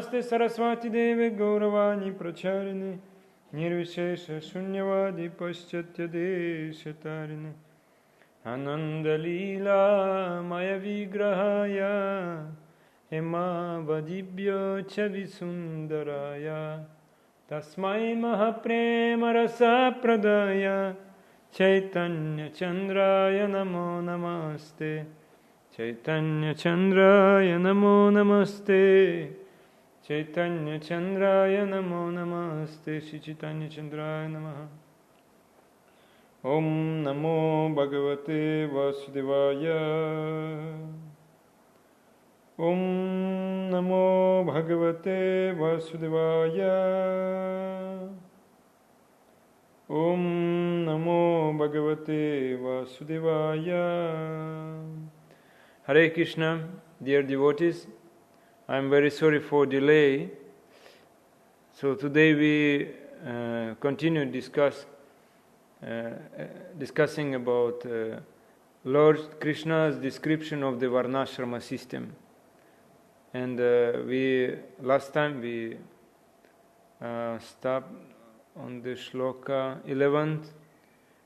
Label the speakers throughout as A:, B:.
A: Namaste Saraswati Deve Gauravani Pracharine Nirvishesha Shunyavadi Paschatya Deshatarine Ananda Leela Maya Vigrahaya Hema Vadibhya Chavisundaraya Tasmai Mahaprema Rasa Pradaya Chaitanya Chandraya Namo Namaste Chaitanya Chandraya Namo Namaste Chaitanya Chandraya Namo Namaste Shri Chaitanya Chandraya Namaha Om Namo Bhagavate Vasudevaya Om Namo Bhagavate Vasudevaya Om Namo Bhagavate Vasudevaya. Hare Krishna, dear devotees, I am very sorry for delay. So today we continue discussing about Lord Krishna's description of the Varnasrama system. And last time we stopped on the shloka 11th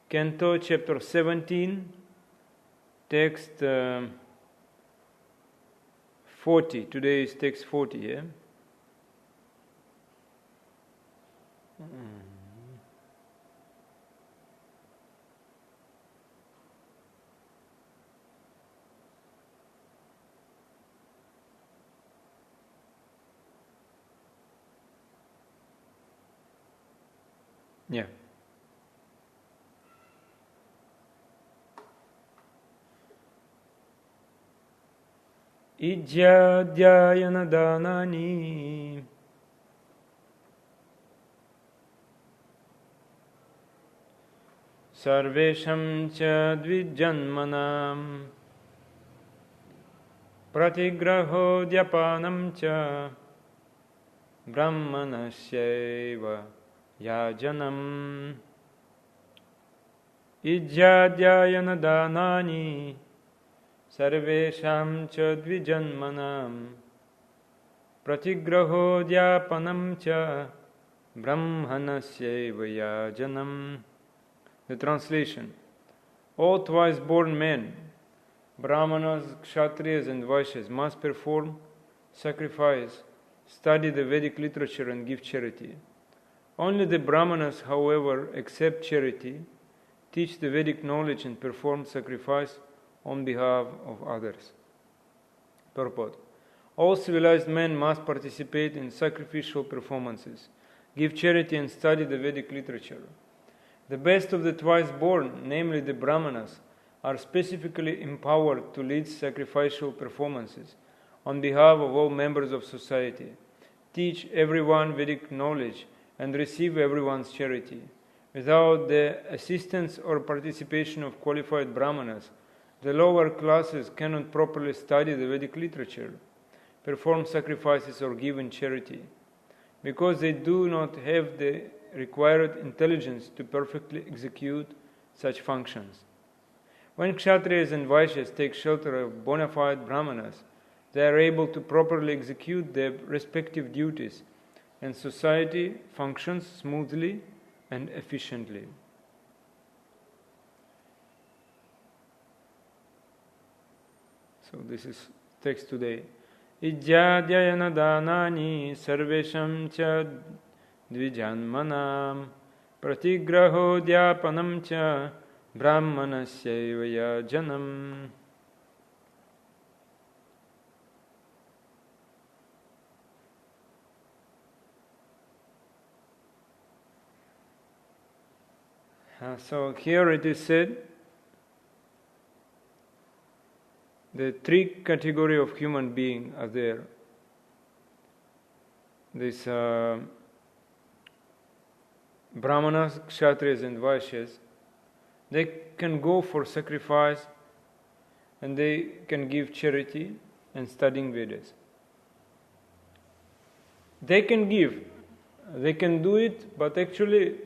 A: canto, chapter 17, text 40. Today is text 40, yeah? Yeah. Ijyadhyayana danani sarvesham cha dvijanmanam pratigraho dhyapanam cha brahmanasyaiva yajanam ijyadhyayana danani sarvesham cha dvijanmanam pratigraho dhyapanam cha brahmanasyaiva yajanam. The translation: all twice born men, Brahmanas, Kshatriyas and Vaishyas, must perform sacrifice, study the Vedic literature and give charity. Only the Brahmanas, however, accept charity, teach the Vedic knowledge and perform sacrifice on behalf of others. Purport: all civilized men must participate in sacrificial performances, give charity and study the Vedic literature. The best of the twice born, namely the Brahmanas, are specifically empowered to lead sacrificial performances on behalf of all members of society, teach everyone Vedic knowledge and receive everyone's charity. Without the assistance or participation of qualified Brahmanas, the lower classes cannot properly study the Vedic literature, perform sacrifices or give in charity, because they do not have the required intelligence to perfectly execute such functions. When Kshatriyas and Vaishyas take shelter of bona fide Brahmanas, they are able to properly execute their respective duties, and society functions smoothly and efficiently. So this is text today. Ijyadhyayana danani sarvesham cha dvijanmanam pratigraho dhyapanam cha brahmanasyaiva yajanam. So here it is said the three categories of human being are there. This Brahmanas, Kshatriyas and Vaishyas, they can go for sacrifice and they can give charity and studying Vedas. They can give, they can do it, but actually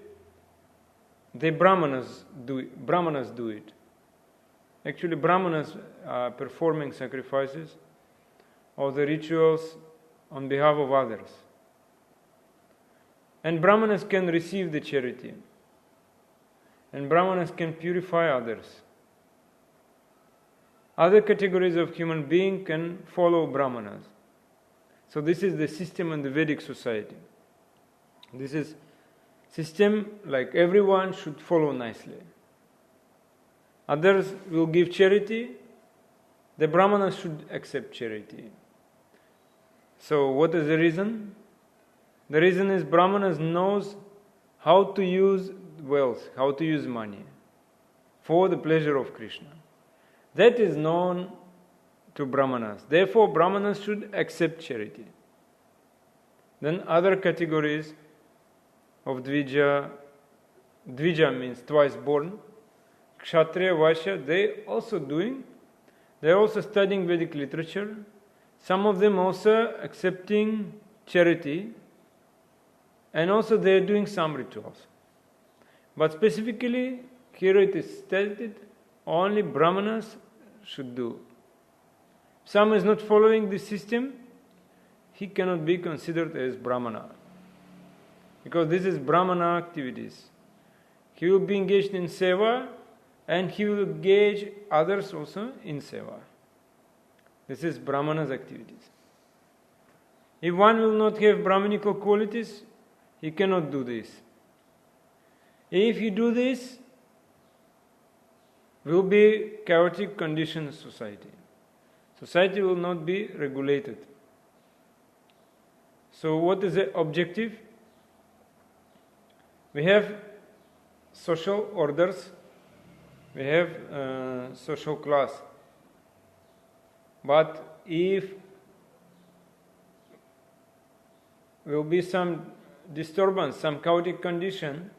A: the Brahmanas do it. Actually Brahmanas are performing sacrifices, all the rituals on behalf of others. And Brahmanas can receive the charity. And Brahmanas can purify others. Other categories of human being can follow Brahmanas. So this is the system in the Vedic society. This is system like everyone should follow nicely. Others will give charity, the Brahmanas should accept charity. So what is the reason? The reason is Brahmanas knows how to use wealth, how to use money for the pleasure of Krishna. That is known to Brahmanas. Therefore, Brahmanas should accept charity. Then other categories of Dvija means twice born, Kshatriya, Vaishya, they are also studying Vedic literature. Some of them also accepting charity, and also they are doing some rituals. But specifically, here it is stated, only Brahmanas should do. Some is not following this system, he cannot be considered as Brahmana. Because this is Brahmana activities. He will be engaged in seva, and he will engage others also in seva. This is Brahmana's activities. If one will not have Brahmanical qualities, he cannot do this. If you do this, will be chaotic conditioned society. Society will not be regulated. So what is the objective? We have social orders, we have social class. But if will be some disturbance, some chaotic condition,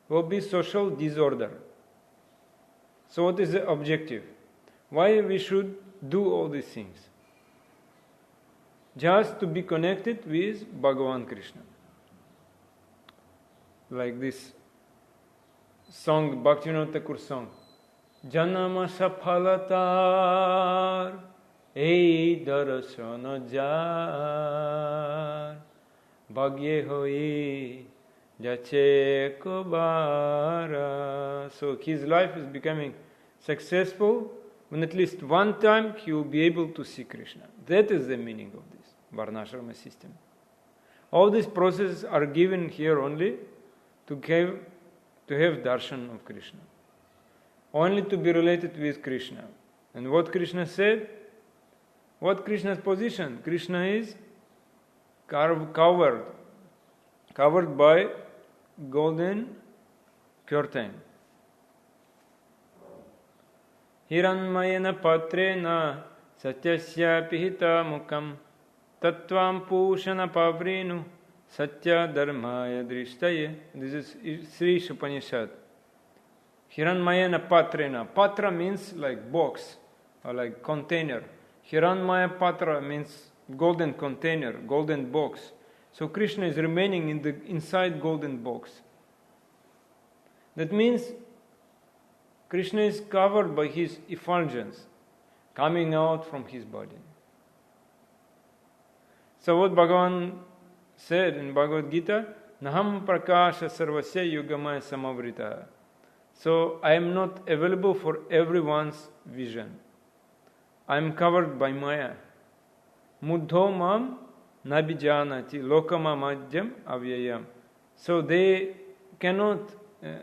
A: will be social disorder. So what is the objective? Why we should do all these things? Just to be connected with Bhagavan Krishna. Like this song, Bhaktivinoda Thakur song. Janama Saphalatar Ei Darashana Jar Bhagye Hoi Jache Kobara. So his life is becoming successful when at least one time he will be able to see Krishna. That is the meaning of this Varnasrama system. All these processes are given here only to have darshan of Krishna. Only to be related with Krishna. And what Krishna said? What Krishna's position? Krishna is covered by golden curtain. Hiranmayana patrena satyasya pihita mukam tattvam pushana pavrinu satya dharmaya drishtaye. This is Sri Upanishad. Hiranmayana patrena. Patra means like box or like container. Hiranmaya patra means golden container, golden box. So Krishna is remaining inside golden box. That means Krishna is covered by his effulgence coming out from his body. So what Bhagavan said in Bhagavad Gita, Naham prakasha sarvasya yugamaya samavrita. So I am not available for everyone's vision. I am covered by Maya. Muddho mam nabijanati lokama madhyam avyayam. So they cannot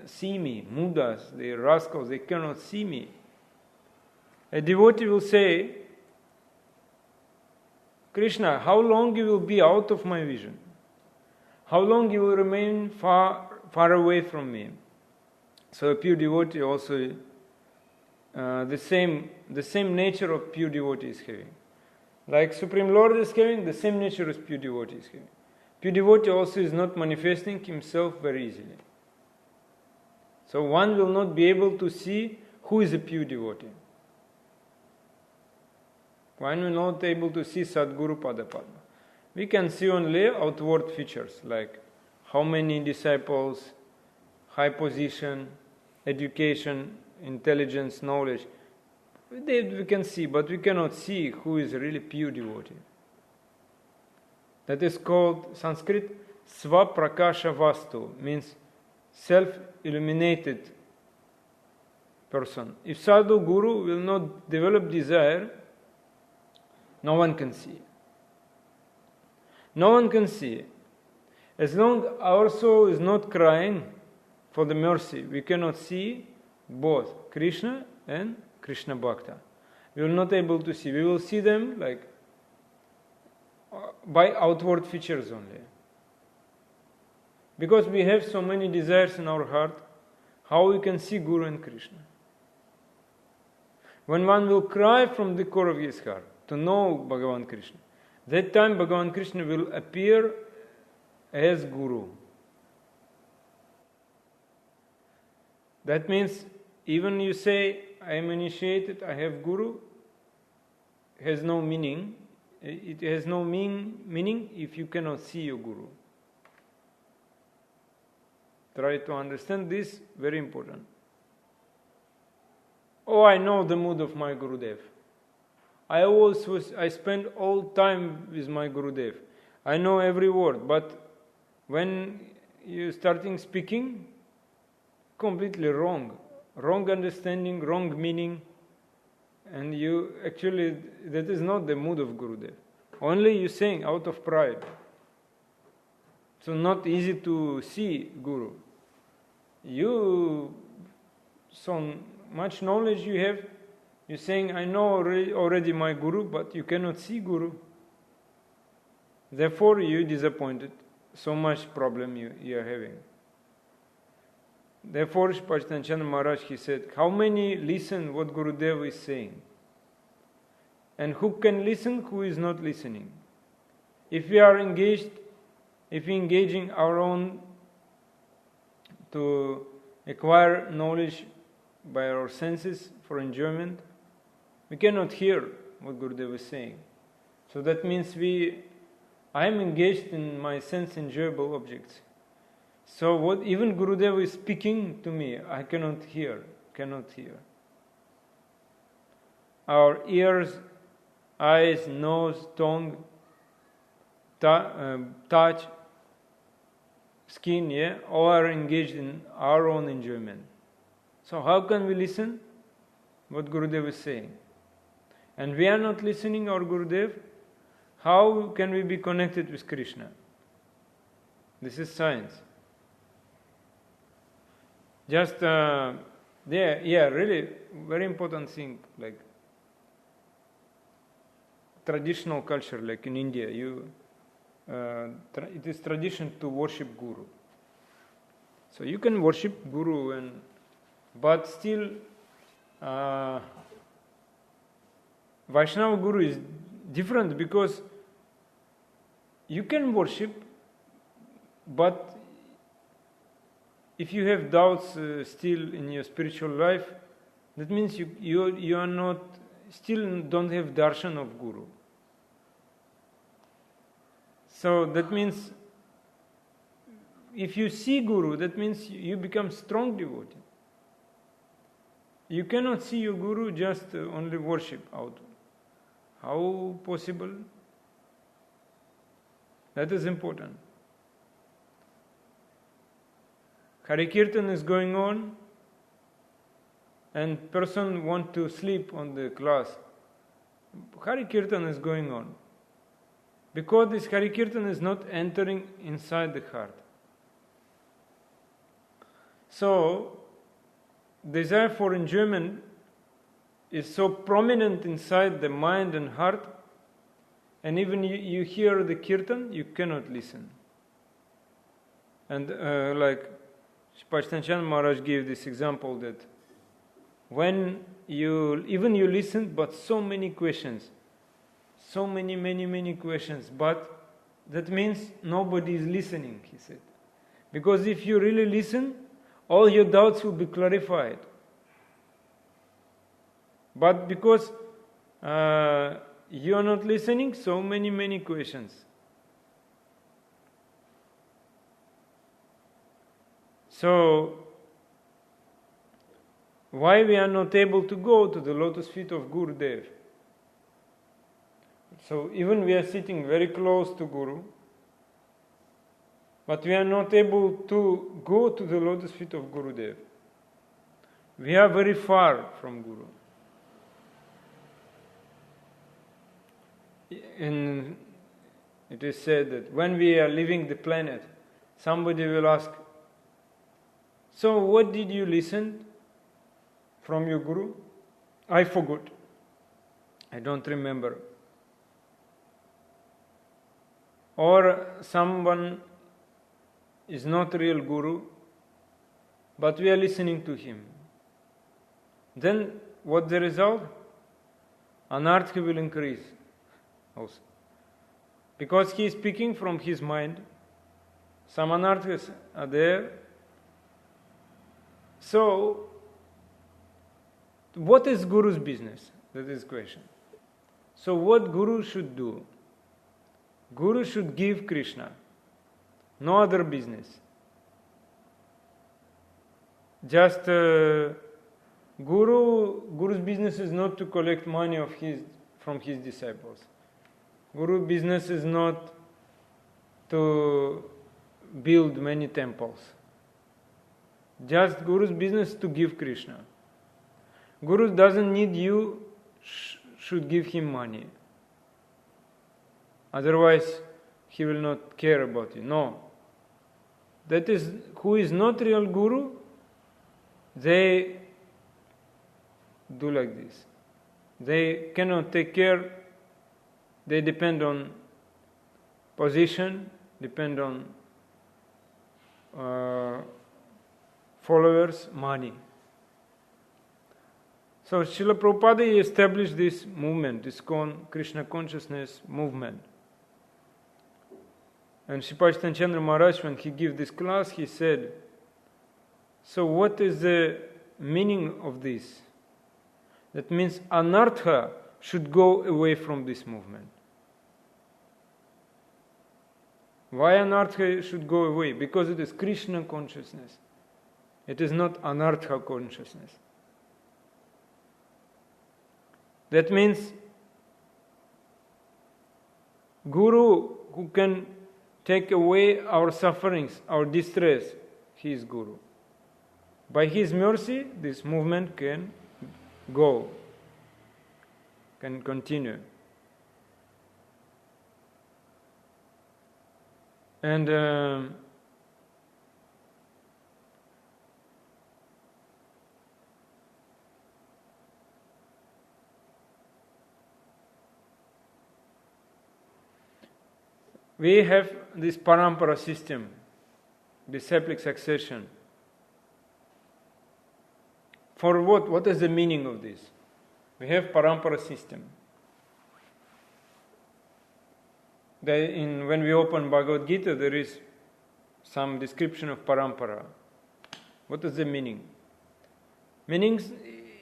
A: see me. Mudas, the rascals, they cannot see me. A devotee will say, Krishna, how long you will be out of my vision? How long you will remain far away from me? So a pure devotee also, the same nature of pure devotee is having. Like Supreme Lord is having, the same nature as pure devotee is having. Pure devotee also is not manifesting himself very easily. So one will not be able to see who is a pure devotee. One will not be able to see Sadguru Padapadma. We can see only outward features like how many disciples, high position, education, intelligence, knowledge. We can see, but we cannot see who is really pure devotee. That is called Sanskrit Svaprakasha Vastu, means self-illuminated person. If Sadhu Guru will not develop desire, no one can see. No one can see. As long as our soul is not crying for the mercy, we cannot see both Krishna and Krishna Bhakta. We will not able to see. We will see them like by outward features only. Because we have so many desires in our heart, how we can see Guru and Krishna? When one will cry from the core of his heart to know Bhagavan Krishna, that time Bhagavan Krishna will appear as Guru. That means even you say, I am initiated, I have Guru, has no meaning. It has no meaning if you cannot see your Guru. Try to understand this, very important. Oh, I know the mood of my Gurudev. I spend all time with my Gurudev. I know every word, but when you starting speaking, completely wrong. Wrong understanding, wrong meaning, and you actually, that is not the mood of Gurudev. Only you saying out of pride. So not easy to see Guru. You, so much knowledge you have, you're saying, I know already my Guru, but you cannot see Guru. Therefore you disappointed. So much problem you are having. Therefore, Pachitanchan Maharaj, he said, how many listen what Gurudev is saying? And who can listen, who is not listening? If we are engaged, if we engaging our own to acquire knowledge by our senses for enjoyment, we cannot hear what Gurudev is saying. So that means I am engaged in my sense enjoyable objects. So what even Gurudev is speaking to me, I cannot hear. Our ears, eyes, nose, tongue, touch, skin, all are engaged in our own enjoyment. So how can we listen what Gurudev is saying? And we are not listening our Gurudev, how can we be connected with Krishna? This is science. Just, really very important thing, like traditional culture, like in India, it is tradition to worship Guru. So you can worship Guru, but still Vaishnava Guru is different because you can worship, but if you have doubts still in your spiritual life, that means you are not, still don't have darshan of Guru. So that means if you see Guru, that means you become strong devotee. You cannot see your Guru, just only worship out. How possible? That is important. Hari Kirtan is going on, and person want to sleep on the class. Hari Kirtan is going on. Because this Hari Kirtan is not entering inside the heart. So, desire for enjoyment is so prominent inside the mind and heart, and even you hear the Kirtan, you cannot listen. And like Pachitanchan Maharaj gave this example that when you listen, but so many questions, so many questions, but that means nobody is listening, he said. Because if you really listen, all your doubts will be clarified. But because you are not listening, so many questions. So, why we are not able to go to the lotus feet of Gurudev? So even we are sitting very close to Guru, but we are not able to go to the lotus feet of Gurudev. We are very far from Guru. And it is said that when we are leaving the planet, somebody will ask, so what did you listen from your Guru? I forgot. I don't remember. Or someone is not real Guru, but we are listening to him. Then what the result? Anartha will increase also. Because he is speaking from his mind, some anarthas are there. So, what is Guru's business? That is the question. So what Guru should do? Guru should give Krishna. No other business. Just Guru's business is not to collect money from his disciples. Guru's business is not to build many temples. Just Guru's business to give Krishna. Guru doesn't need you, should give him money. Otherwise, he will not care about you. No. That is, who is not real Guru, they do like this. They cannot take care, they depend on position, depend on followers, money. So Srila Prabhupada established this movement, this Krishna consciousness movement. And Sripad Chaitanya Chandra Maharaj, when he gave this class, he said, so what is the meaning of this? That means anartha should go away from this movement. Why anartha should go away? Because it is Krishna consciousness. It is not anartha consciousness. That means Guru who can take away our sufferings, our distress, he is Guru. By his mercy, this movement can go, can continue. And we have this parampara system, disciplic succession. For what? What is the meaning of this? We have parampara system. When we open Bhagavad Gita, there is some description of parampara. What is the meaning? Meaning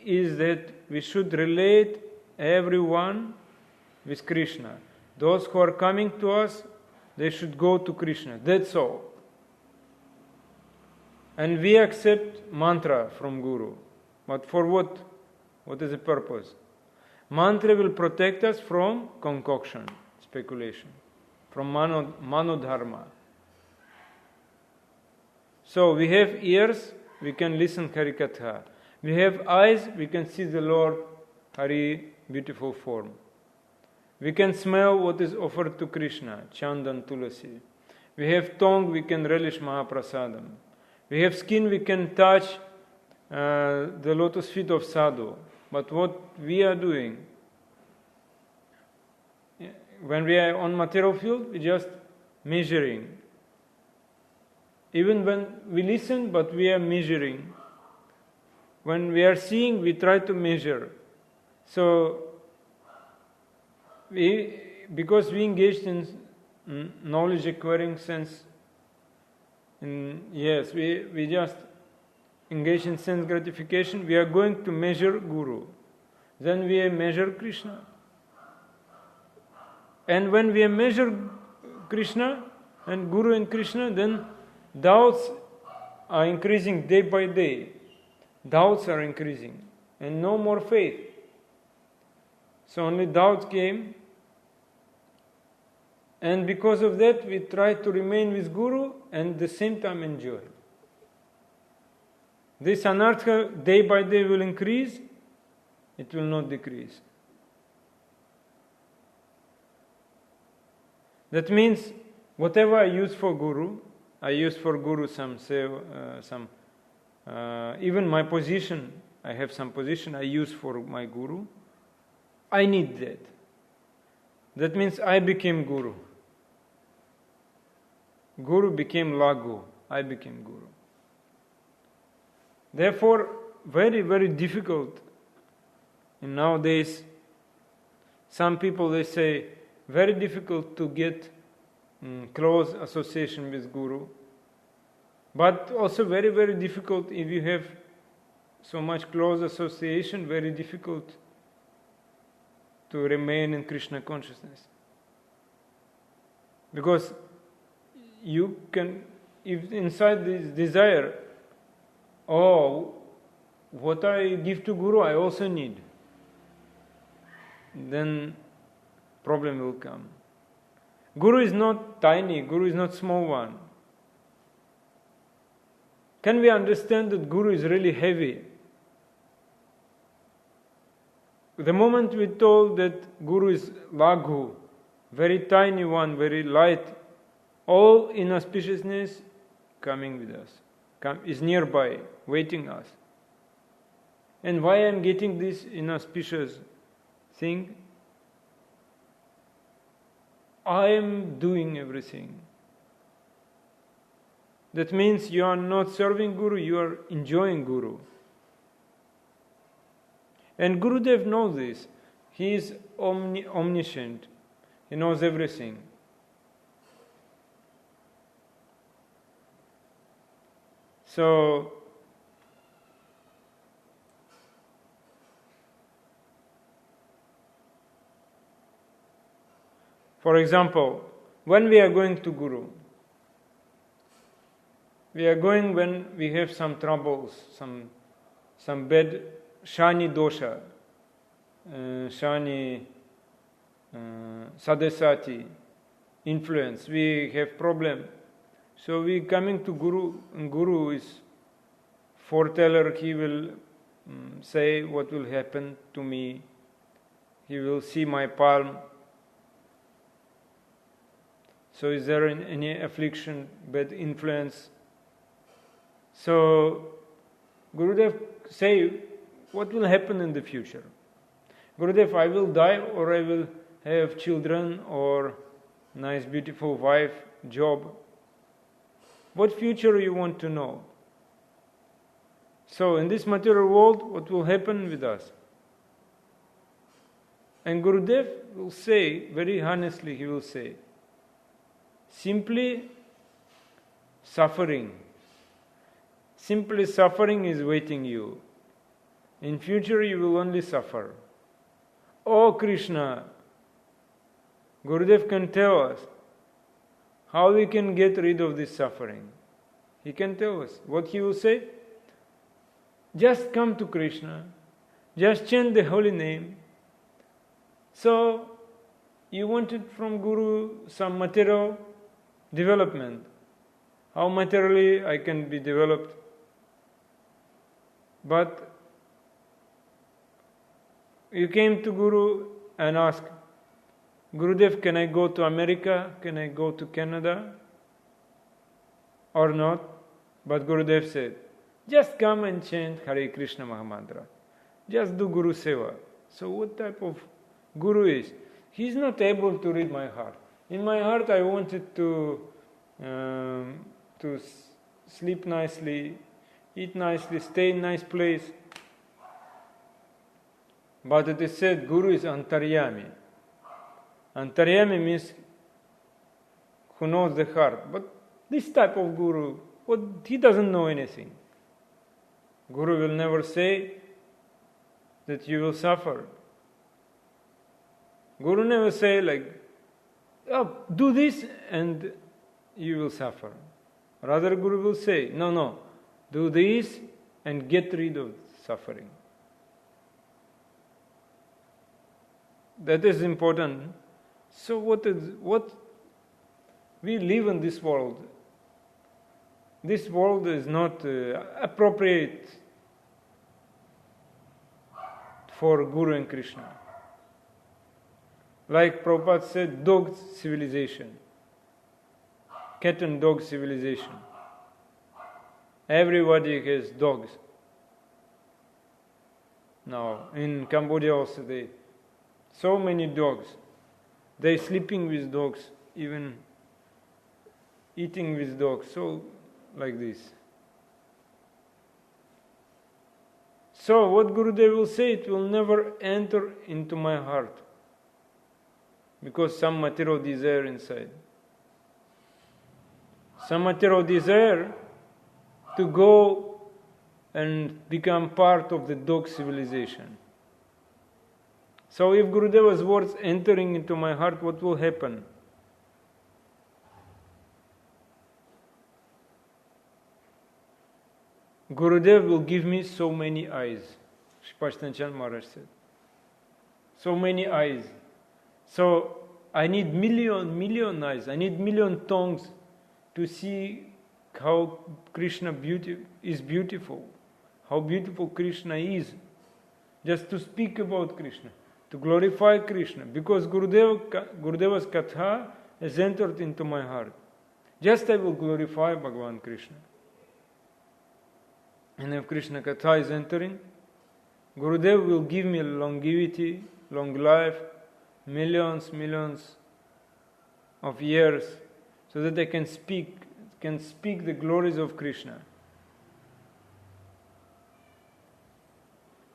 A: is that we should relate everyone with Krishna. Those who are coming to us, they should go to Krishna. That's all. And we accept mantra from Guru. But for what? What is the purpose? Mantra will protect us from concoction, speculation, from manodharma. So we have ears, we can listen Harikatha. We have eyes, we can see the Lord Hari, beautiful form. We can smell what is offered to Krishna, Chandan, Tulasi. We have tongue, we can relish Mahaprasadam. We have skin, we can touch the lotus feet of sadhu. But what we are doing, when we are on material field, we just measuring. Even when we listen, but we are measuring. When we are seeing, we try to measure. So, because we engaged in knowledge acquiring sense, we just engage in sense gratification, we are going to measure Guru. Then we measure Krishna. And when we measure Krishna and Guru and Krishna, then doubts are increasing day by day. Doubts are increasing. And no more faith. So only doubts came. And because of that, we try to remain with Guru and at the same time enjoy. This anartha day by day will increase, it will not decrease. That means whatever I use for Guru, I use for Guru even my position, I have some position I use for my Guru. I need that. That means I became Guru. Guru became Lagu. I became Guru. Therefore, very, very difficult. And nowadays, some people they say, very difficult to get close association with Guru. But also very, very difficult if you have so much close association, very difficult to remain in Krishna consciousness. Because you can, if inside this desire, what I give to Guru I also need, then problem will come. Guru is not tiny, Guru is not small one. Can we understand that Guru is really heavy? The moment we told that Guru is Laghu, very tiny one, very light, all inauspiciousness coming with us, is nearby, waiting us. And why I am getting this inauspicious thing? I am doing everything. That means you are not serving Guru, you are enjoying Guru. And Gurudev knows this. He is omniscient. He knows everything. So, for example, when we are going to Guru, we are going when we have some troubles, some bad shani dosha, shani sadesati influence. We have problem. So we coming to Guru, and Guru is foreteller. He will say what will happen to me. He will see my palm. So is there any affliction, bad influence? So Gurudev say, what will happen in the future? Gurudev, I will die or I will have children or nice beautiful wife, job. What future you want to know? So in this material world, what will happen with us? And Gurudev will say, very honestly he will say, simply suffering. Simply suffering is waiting you. In future you will only suffer. Oh Krishna, Gurudev can tell us how we can get rid of this suffering. He can tell us. What he will say? Just come to Krishna. Just chant the holy name. So, you wanted from Guru some material development. How materially I can be developed. But you came to Guru and asked, Gurudev, can I go to America? Can I go to Canada? Or not? But Gurudev said, just come and chant Hare Krishna Mahamantra. Just do Guru Seva. So what type of Guru is? He is not able to read my heart. In my heart I wanted to sleep nicely, eat nicely, stay in nice place. But it is said Guru is Antaryami. Antaryami means who knows the heart. But this type of Guru, he doesn't know anything. Guru will never say that you will suffer. Guru never say like, do this and you will suffer. Rather Guru will say, no, do this and get rid of suffering. That is important. So what We live in this world. This world is not appropriate for Guru and Krishna. Like Prabhupada said, dog civilization, cat and dog civilization. Everybody has dogs. Now, in Cambodia also, so many dogs. They sleeping with dogs, even eating with dogs, so like this. So what Gurudev will say, it will never enter into my heart, because some material desire inside. Some material desire to go and become part of the dog civilization. So if Gurudeva's words entering into my heart, what will happen? Gurudev will give me so many eyes. Sripashtanchan Maharaj said. So many eyes. So I need million eyes. I need million tongues to see how Krishna is beautiful. How beautiful Krishna is. Just to speak about Krishna. To glorify Krishna. Because Gurudeva's katha has entered into my heart. Just I will glorify Bhagavan Krishna. And if Krishna Katha is entering, Gurudev will give me longevity, long life, millions of years, so that I can speak the glories of Krishna.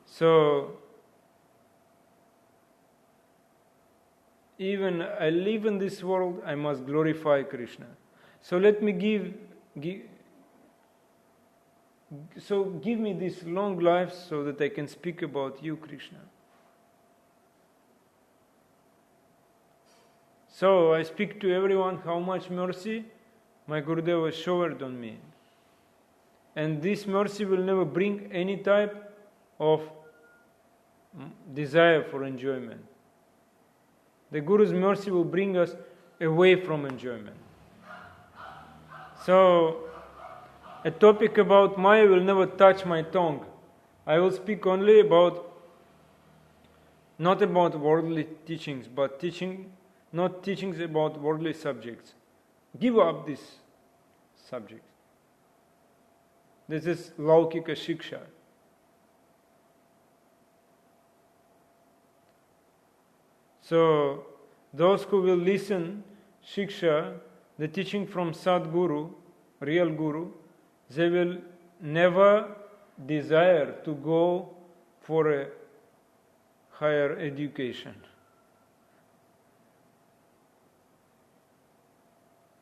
A: So, even I live in this world, I must glorify Krishna. So let me give me this long life so that I can speak about you, Krishna. So I speak to everyone how much mercy my Gurudev has showered on me. And this mercy will never bring any type of desire for enjoyment. The Guru's mercy will bring us away from enjoyment. So, a topic about Maya will never touch my tongue. I will speak only not about worldly teachings, but not teachings about worldly subjects. Give up this subject. This is Laukika Shiksha. So, those who will listen Shiksha, the teaching from Sadguru, real Guru, they will never desire to go for a higher education.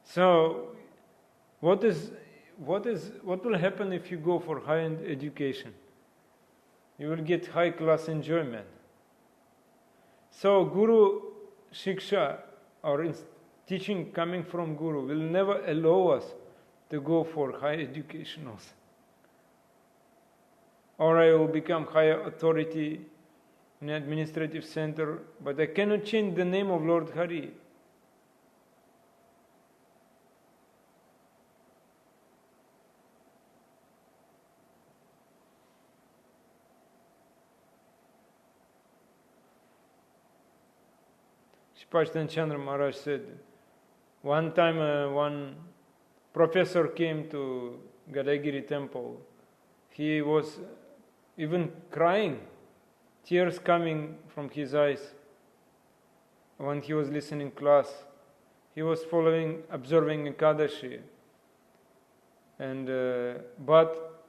A: So, what will happen if you go for high-end education? You will get high-class enjoyment. So, Guru Shiksha, or teaching coming from Guru, will never allow us to go for high education also. Or I will become higher authority in an administrative center, but I cannot change the name of Lord Hari. Sripashtan Chandra Maharaj said, one time one professor came to Gadagiri temple. He was even crying, tears coming from his eyes when he was listening class. He was observing Ekadashi. But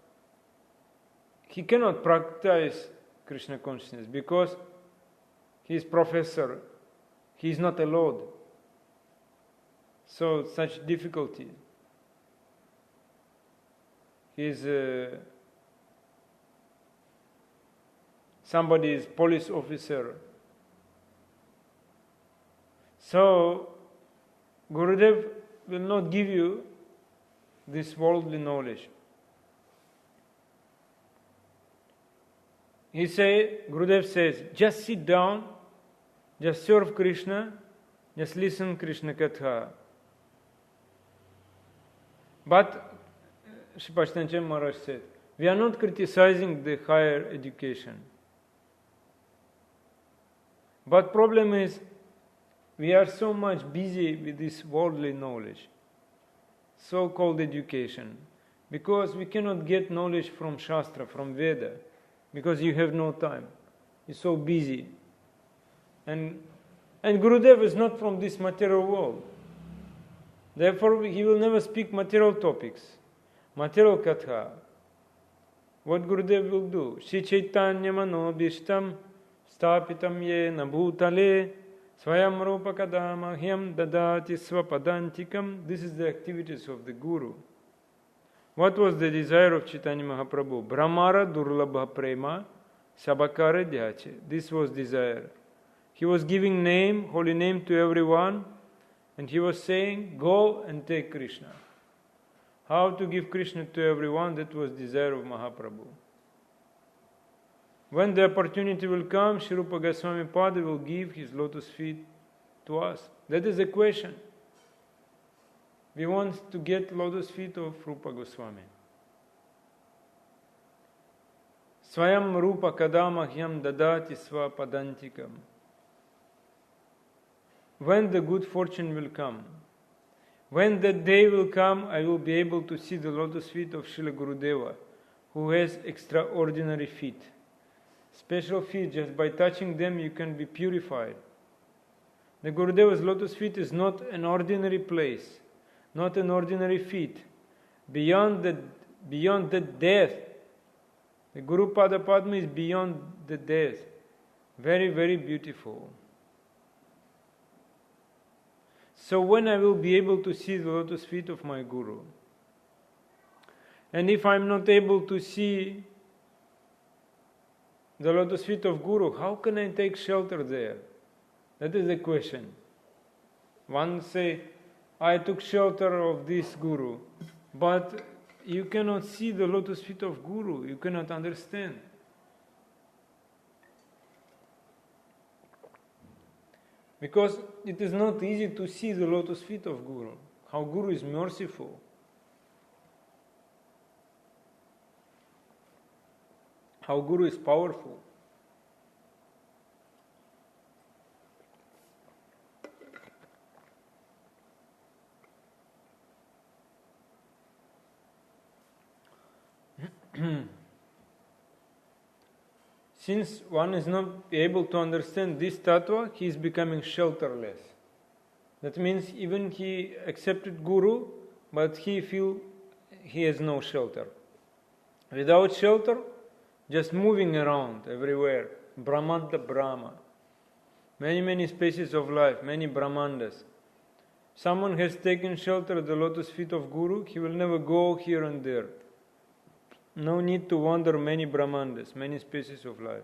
A: he cannot practice Krishna consciousness because he is professor. He is not allowed. So such difficulty. He is somebody's police officer. So Gurudev will not give you this worldly knowledge. Gurudev says, just sit down, just serve Krishna, just listen Krishna Katha. But Sri Pashtanchan Maharaj said, we are not criticizing the higher education. But problem is, we are so much busy with this worldly knowledge, so-called education, because we cannot get knowledge from Shastra, from Veda, because you have no time. You're so busy. And Gurudev is not from this material world. Therefore, he will never speak material topics, material katha. What Gurudev will do? Shri Chaitanya Manobishtam Stapitam Yena Bhutale Swayam Rupa Kadama Hyam Dadati Swapadantikam. This is the activities of the Guru. What was the desire of Chaitanya Mahaprabhu? Brahmara Durlabha Prema Sabakare Dhyache. This was desire. He was giving name, holy name to everyone, and he was saying, go and take Krishna. How to give Krishna to everyone, that was desire of Mahaprabhu. When the opportunity will come, Sri Rupa Goswami Pada will give his lotus feet to us. That is the question. We want to get lotus feet of Rupa Goswami. Swayam Rupa Kadama Hyam Dadati Swapadantikam. When the good fortune will come, when that day will come, I will be able to see the lotus feet of Srila Gurudeva, who has extraordinary feet. Special feet, just by touching them you can be purified. The Gurudeva's lotus feet is not an ordinary place, not an ordinary feet. Beyond the death, the Guru Pada Padma is beyond the death. Very, very beautiful. So when I will be able to see the lotus feet of my Guru? And if I am not able to see the lotus feet of Guru, how can I take shelter there? That is the question. One say, I took shelter of this Guru, but you cannot see the lotus feet of Guru, you cannot understand. Because it is not easy to see the lotus feet of Guru, how Guru is merciful. How Guru is powerful. Since one is not able to understand this tattva, he is becoming shelterless. That means even he accepted Guru, but he feels he has no shelter. Without shelter, just moving around everywhere, Brahmanta Brahma. Many species of life, many Brahmandas. Someone has taken shelter at the lotus feet of Guru, he will never go here and there. No need to wander many Brahmandas, many species of life.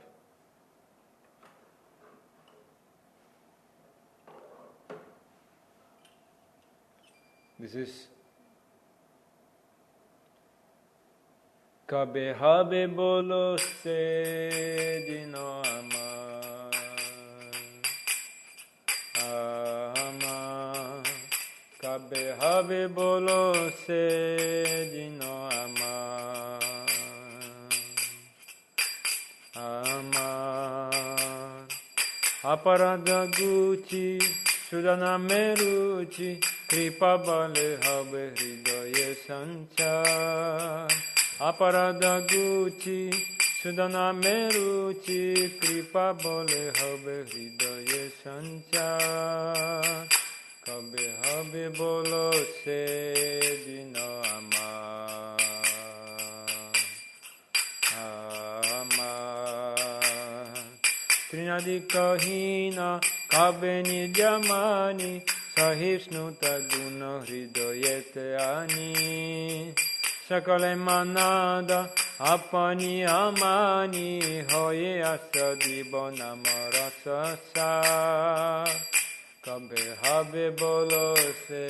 A: This is Kabe habe bolo se dino amar amar Kabe habe bolo se dino amar amar Aparada guchi Sudana meruchi Kripa bale habe hridaye sanchar Aparada guchi Sudana meruchi Kripa bale habe hridaye sanchar Kabe habe bolo se dino amar amar Trinadika hina kabe nijamani Sahishnuta guna hridayete ani Sakale manada apani amani Hoye asadi bonamarasa sa Kabe habe bolo se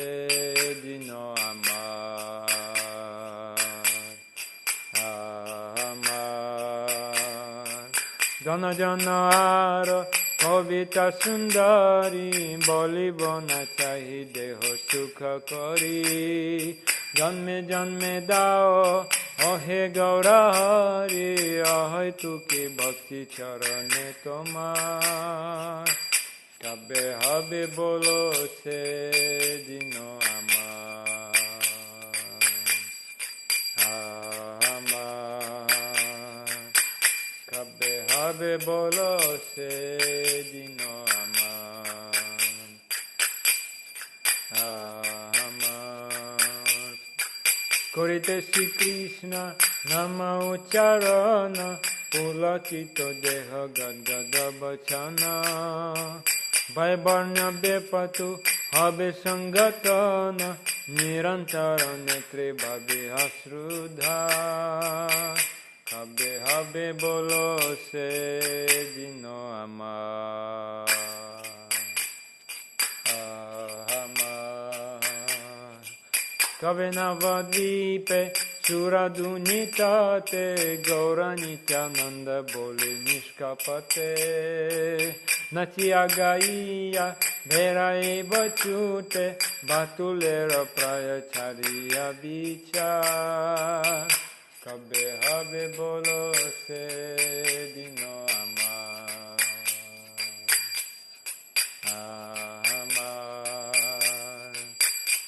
A: dino amar amar Jana jana ara Kavita sundari Boli bona chahi deho sukha kari জন্মে জন্মে দাও অহে গৌরহরি অহৈতুকি ভক্তি চরণে তোমার কবে হবে বলো সে দিন আমার কবে হবে বলো সে দিন আমার করিতে শ্রীকৃষ্ণ নাম উচ্চারণ পুলকিত দেহ গদ্গদ বচন বৈবর্ণ বেপতু হবে সংগতন নিরন্তর নেত্রে ভাবে অশ্রুধা কবে হবে বলো সে দিন আমার কবে নবদ্বীপে সুরধুনিতাতে গৌরনিত্যানন্দ বলে নিষ্কপতে নাচিয়া গাইয়া ভেড়াই বচুটে বাতুলের প্রায় ছাড়িয়া বিচার কবে হবে বলো সে দিন আমার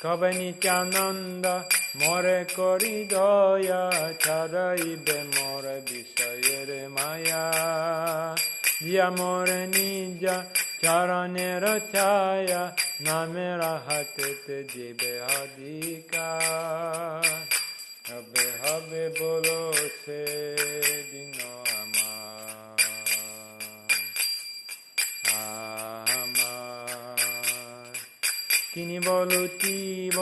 A: কবে নিত্যানন্দ মরে করি দয়া ছাড়াইবে মোরে বিষয়ের মায়া জিয়া মোরে নিজ চরণের ছায়া নামের হাতেতে জীবে অধিকার কবে হবে বলো সে দিন কিনি বলুতিব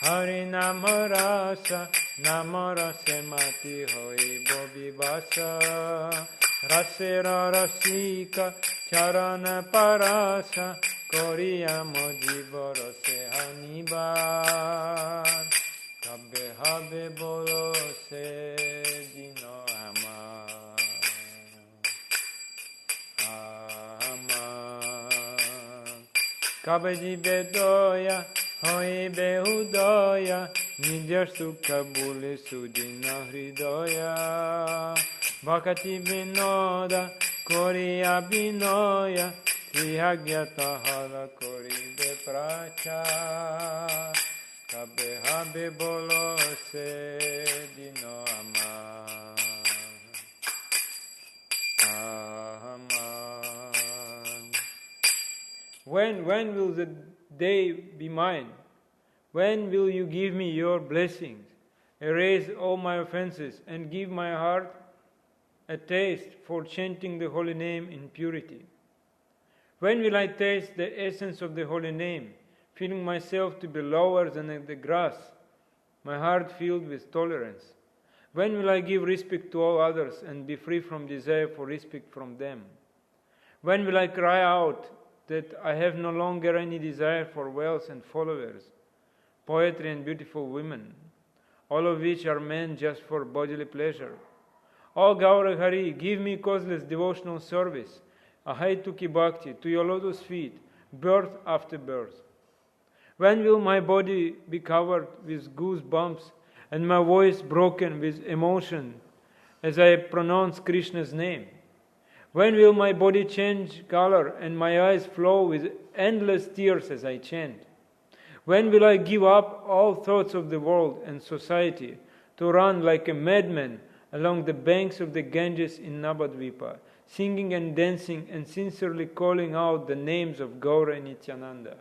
A: হরি নাম রস নাম রসে মাতি হইব বিবাস রসের রসিক চরণ পরস করিয়া মজিব রসে অনিবার কবে হবে বলো সে দিন আমার কবে জীবে দয়া হইবে উদয়া নিজ সুখ বলে সুদিন হৃদয়া ভক্তি বিনোদ করিয়া বিনয়া ত্রিহাজ্ঞাত হর করিবে প্রচার কবে হবে বলো সে দিন আমার When will the day be mine? When will you give me your blessings, erase all my offenses, and give my heart a taste for chanting the holy name in purity? When will I taste the essence of the holy name, feeling myself to be lower than the grass, my heart filled with tolerance? When will I give respect to all others and be free from desire for respect from them? When will I cry out that I have no longer any desire for wealth and followers, poetry and beautiful women, all of which are meant just for bodily pleasure? O Gaura Hari, give me causeless devotional service, a Haituki Bhakti, to your lotus feet, birth after birth. When will my body be covered with goosebumps and my voice broken with emotion as I pronounce Krishna's name? When will my body change color and my eyes flow with endless tears as I chant? When will I give up all thoughts of the world and society to run like a madman along the banks of the Ganges in Nabadvipa, singing and dancing and sincerely calling out the names of Gaura and Nityananda?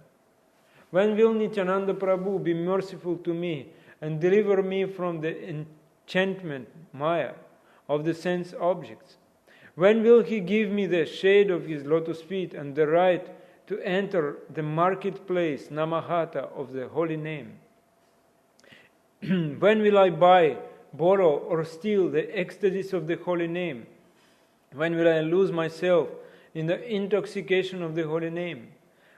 A: When will Nityananda Prabhu be merciful to me and deliver me from the enchantment, Maya, of the sense objects? When will he give me the shade of his lotus feet and the right to enter the marketplace, Namahata, of the holy name? When will I buy, borrow, or steal the ecstasies of the holy name? When will I lose myself in the intoxication of the holy name?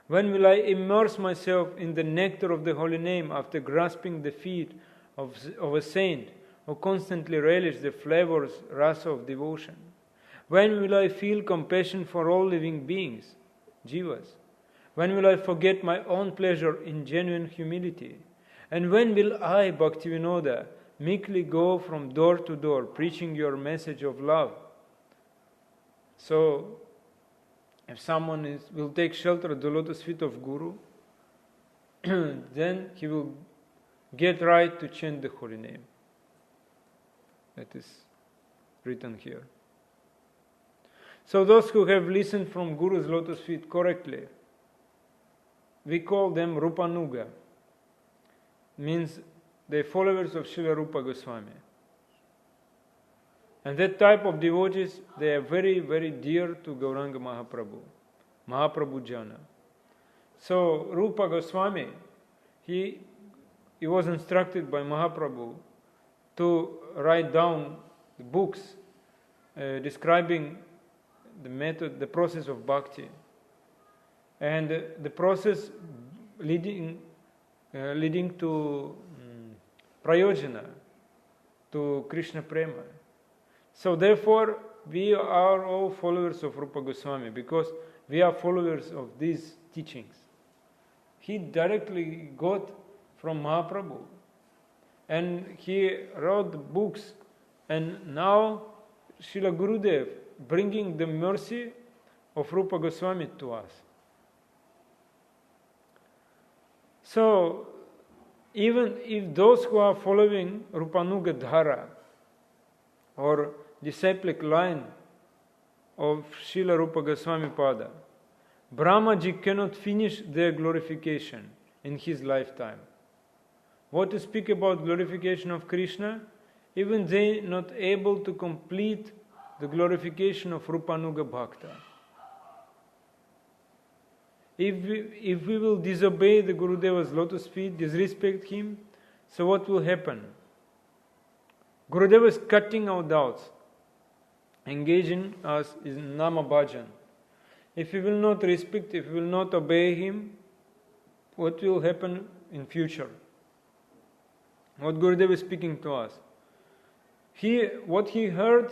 A: When will I immerse myself in the nectar of the holy name after grasping the feet of a saint who constantly relish the flavors, rasa of devotion? When will I feel compassion for all living beings, jivas? When will I forget my own pleasure in genuine humility? And when will I, Bhaktivinoda, meekly go from door to door preaching your message of love? So, if someone will take shelter at the lotus feet of Guru, then he will get right to chant the holy name. That is written here. So those who have listened from Guru's lotus feet correctly, we call them Rupanuga. Means they are followers of Srila Rupa Goswami. And that type of devotees, they are very, very dear to Gauranga Mahaprabhu, Mahaprabhu Jana. So Rupa Goswami, he was instructed by Mahaprabhu to write down the books describing the method, the process of bhakti, and the process leading to prayojana, to Krishna Prema. So therefore, we are all followers of Rupa Goswami because we are followers of these teachings. He directly got from Mahaprabhu and he wrote the books, and now Srila Gurudev bringing the mercy of Rupa Goswami to us. So, even if those who are following Rupanuga Dhara or disciplic line of Srila Rupa Goswami Pada, Brahmaji cannot finish their glorification in his lifetime. What to speak about glorification of Krishna? Even they not able to complete the glorification of Rupanuga Bhakta. If we will disobey the Gurudeva's lotus feet, disrespect him, so what will happen? Gurudeva is cutting our doubts, engaging us in Nama Bhajan. If we will not respect, if we will not obey him, what will happen in future? What Gurudeva is speaking to us. What he heard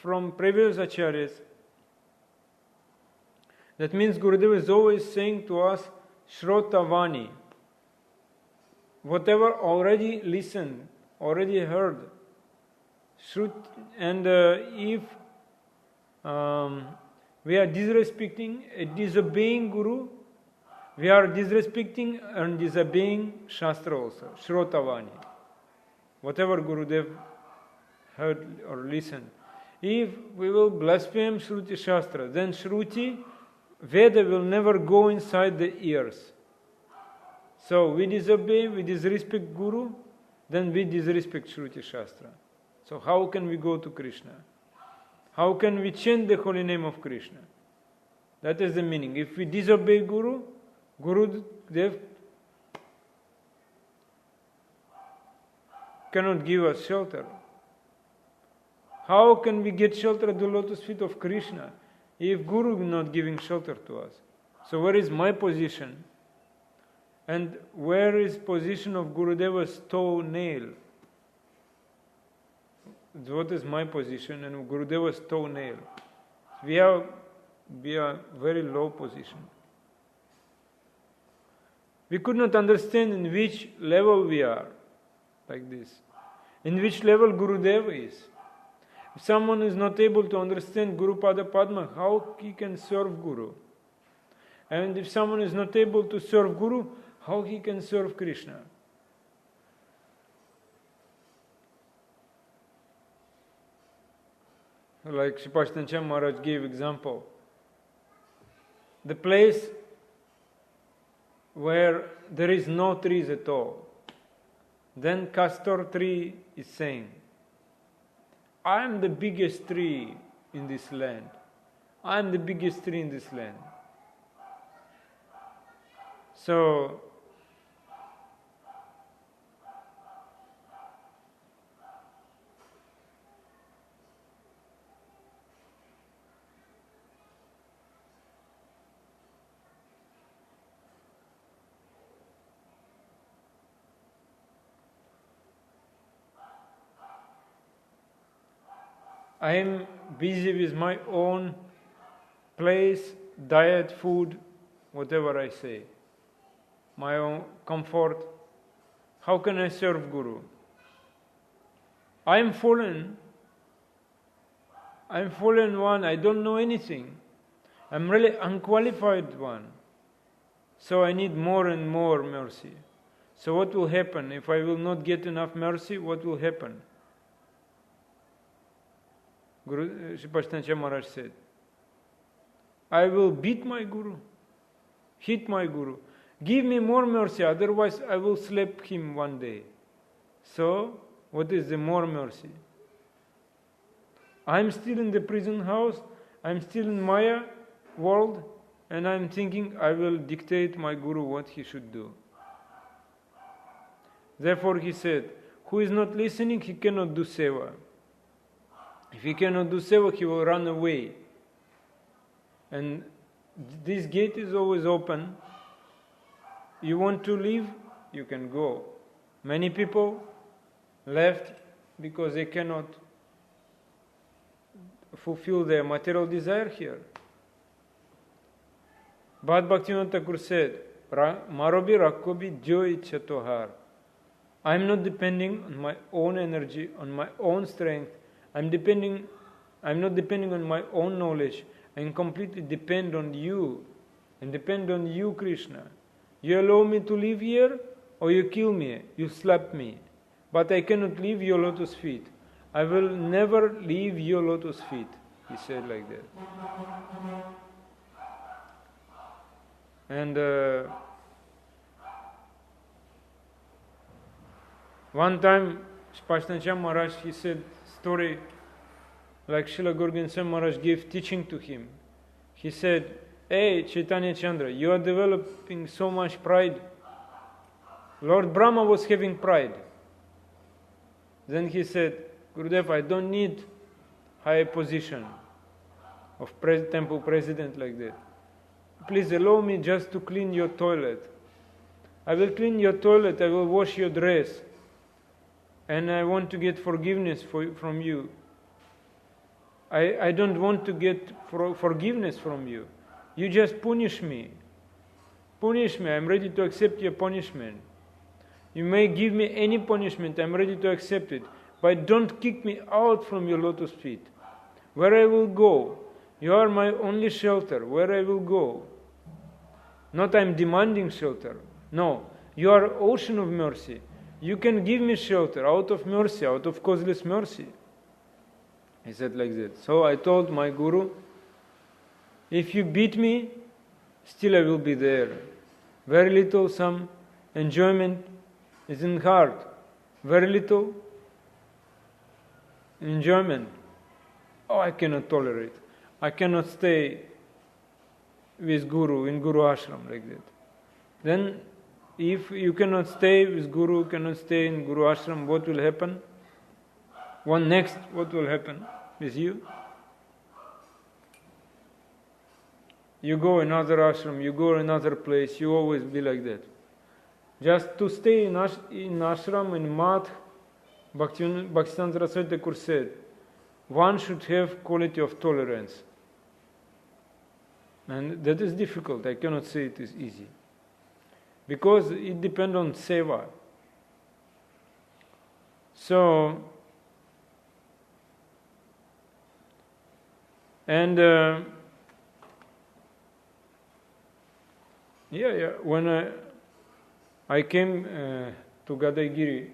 A: from previous acharyas, that means Gurudeva is always saying to us, Shrotavani. Whatever already listened, already heard. And if we are disrespecting, disobeying Guru, we are disrespecting and disobeying Shastra also, Shrotavani. Whatever Gurudev heard or listened. If we will blaspheme Shruti Shastra, then Shruti, Veda will never go inside the ears. So we disobey, we disrespect Guru, then we disrespect Shruti Shastra. So how can we go to Krishna? How can we chant the holy name of Krishna? That is the meaning. If we disobey Guru, Gurudev cannot give us shelter. How can we get shelter at the lotus feet of Krishna if Guru is not giving shelter to us? So where is my position? And where is position of Gurudeva's toe nail? What is my position and Gurudeva's toe nail? We are very low position. We could not understand in which level we are, like this. In which level Gurudeva is. If someone is not able to understand Guru Pada Padma, how he can serve Guru? And if someone is not able to serve Guru, how he can serve Krishna? Like Sripashtancha Maharaj gave example. The place where there is no trees at all, then castor tree is saying, I am the biggest tree in this land. I am the biggest tree in this land. So, I am busy with my own place, diet, food, whatever I say, my own comfort. How can I serve Guru? I am fallen. I am fallen one. I don't know anything. I'm really unqualified one. So I need more and more mercy. So what will happen? If I will not get enough mercy, what will happen? Guru Sripashtancha Maharaj said, I will beat my Guru, hit my Guru. Give me more mercy, otherwise I will slap him one day. So, what is the more mercy? I am still in the prison house, I am still in Maya world, and I am thinking I will dictate my Guru what he should do. Therefore he said, who is not listening, he cannot do seva. If he cannot do seva, he will run away. And this gate is always open. You want to leave, you can go. Many people left because they cannot fulfill their material desire here. Bhad Bhaktivinoda Thakur said, Marobi Rakobi Joy Chatohar. I am not depending on my own energy, on my own strength. I am not depending on my own knowledge. I completely depend on you, and depend on you, Krishna. You allow me to live here, or you kill me, you slap me. But I cannot leave your lotus feet. I will never leave your lotus feet. He said like that. And one time, Sripashtancha Maharaj, he said story like Srila Gurgen Sen Maharaj gave teaching to him. He said, hey Chaitanya Chandra, you are developing so much pride. Lord Brahma was having pride. Then he said, Gurudev, I don't need high position of temple president like that. Please allow me just to clean your toilet. I will clean your toilet, I will wash your dress, and I want to get forgiveness from you. I don't want to get forgiveness from you. You just punish me. Punish me, I'm ready to accept your punishment. You may give me any punishment, I'm ready to accept it. But don't kick me out from your lotus feet. Where I will go, you are my only shelter, where I will go. Not I'm demanding shelter. No, you are ocean of mercy. You can give me shelter out of mercy, out of causeless mercy. He said like that. So I told my Guru, if you beat me, still I will be there. Very little, some enjoyment is in heart. Very little enjoyment. Oh, I cannot tolerate. I cannot stay with Guru, in Guru Ashram like that. Then, if you cannot stay with Guru, cannot stay in Guru Ashram, what will happen? What will happen with you? You go another ashram, you go another place, you always be like that. Just to stay in ashram, in math, Bhaktisiddhanta Saraswati Thakur said, one should have quality of tolerance. And that is difficult, I cannot say it is easy. Because it depends on seva. So, and when I came to Gadaigiri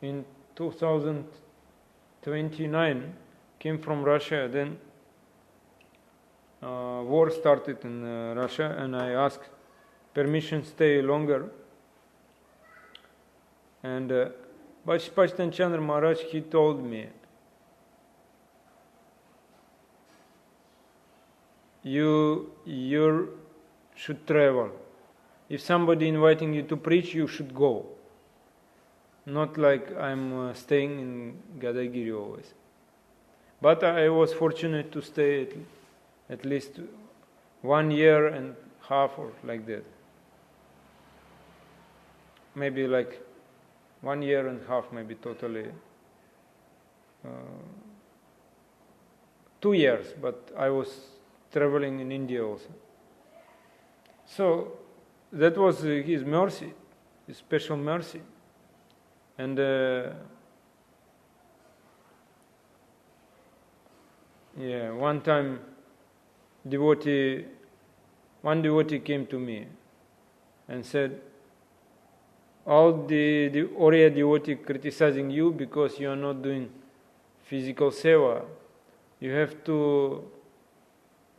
A: in 2029, came from Russia, then war started in Russia, and I asked permission stay longer. And Bachkov Chandra Maharaj, he told me, you should travel. If somebody inviting you to preach, you should go. Not like I'm staying in Gadaigiri always. But I was fortunate to stay at least 1 year and a half or like that. Maybe like 1 year and a half, maybe totally. 2 years, but I was traveling in India also. So that was his mercy, his special mercy. And one time one devotee came to me and said, all the Oriya devotee criticizing you because you are not doing physical seva. You have to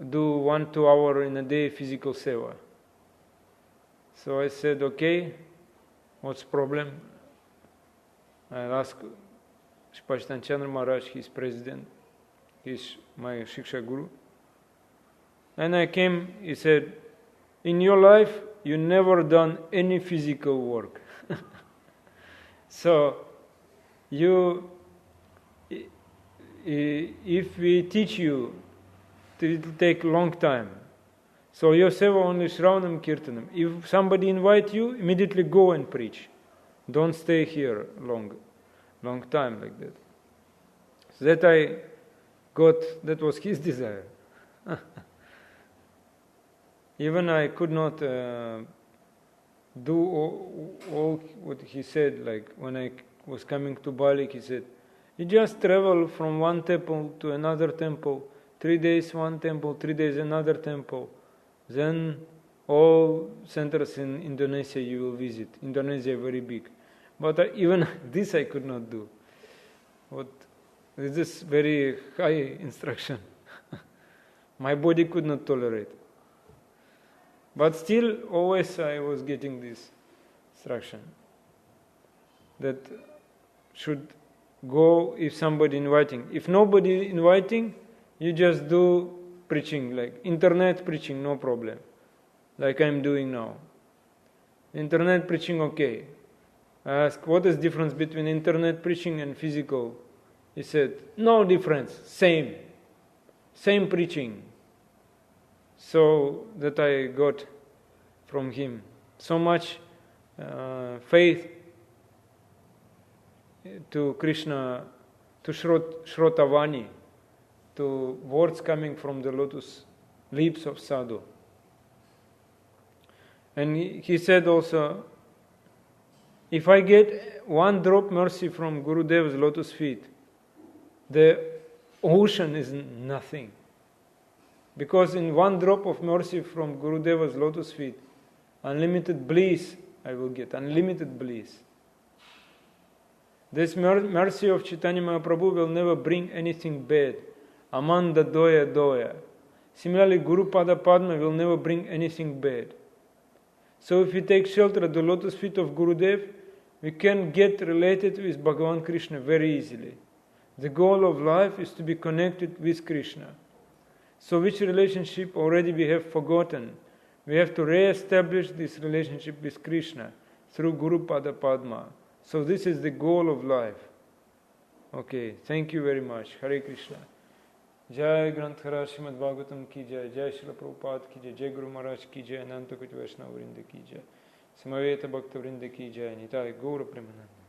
A: do 1-2 hours in a day physical seva. So I said, okay, what's the problem? I asked Shpashtan Chandra Maharaj, his president, he's my Shiksha Guru. And I came, he said, in your life, you never done any physical work. So, if we teach you, it will take long time. So your seva only Shravanam Kirtanam. If somebody invite you, immediately go and preach. Don't stay here long time like that. So that I got, that was his desire. Even I could not do all what he said. Like when I was coming to Bali, he said, you just travel from one temple to another temple, 3 days one temple, 3 days another temple. Then all centers in Indonesia you will visit. Indonesia is very big. But even this I could not do. This is very high instruction. My body could not tolerate. But still, always I was getting this instruction that should go if somebody inviting. If nobody inviting, you just do preaching, like internet preaching, no problem. Like I'm doing now. Internet preaching, okay. I asked, what is the difference between internet preaching and physical? He said, no difference, same preaching. So that I got from him so much faith to Krishna, to Shrotavani, to words coming from the lotus lips of sadhu. And he said also, if I get one drop mercy from Gurudev's lotus feet, the ocean is nothing. Because in one drop of mercy from Gurudeva's lotus feet, unlimited bliss I will get, unlimited bliss. This mercy of Chaitanya Mahaprabhu will never bring anything bad. Amanda doya doya. Similarly, Guru Pada Padma will never bring anything bad. So if we take shelter at the lotus feet of Gurudev, we can get related with Bhagavan Krishna very easily. The goal of life is to be connected with Krishna. So which relationship already we have forgotten? We have to re-establish this relationship with Krishna through Guru Pada Padma. So this is the goal of life. Okay, thank you very much. Hare Krishna. Jai Granthara Srimad Bhagavatam ki jai, Jai Srila Prabhupada ki jai, Jai Guru Maharaj ki jai, Ananta Koti Vaishnava Vrinda ki jai, Samaveta Bhakta Vrinda ki jai, Nitai Gaura Premananda.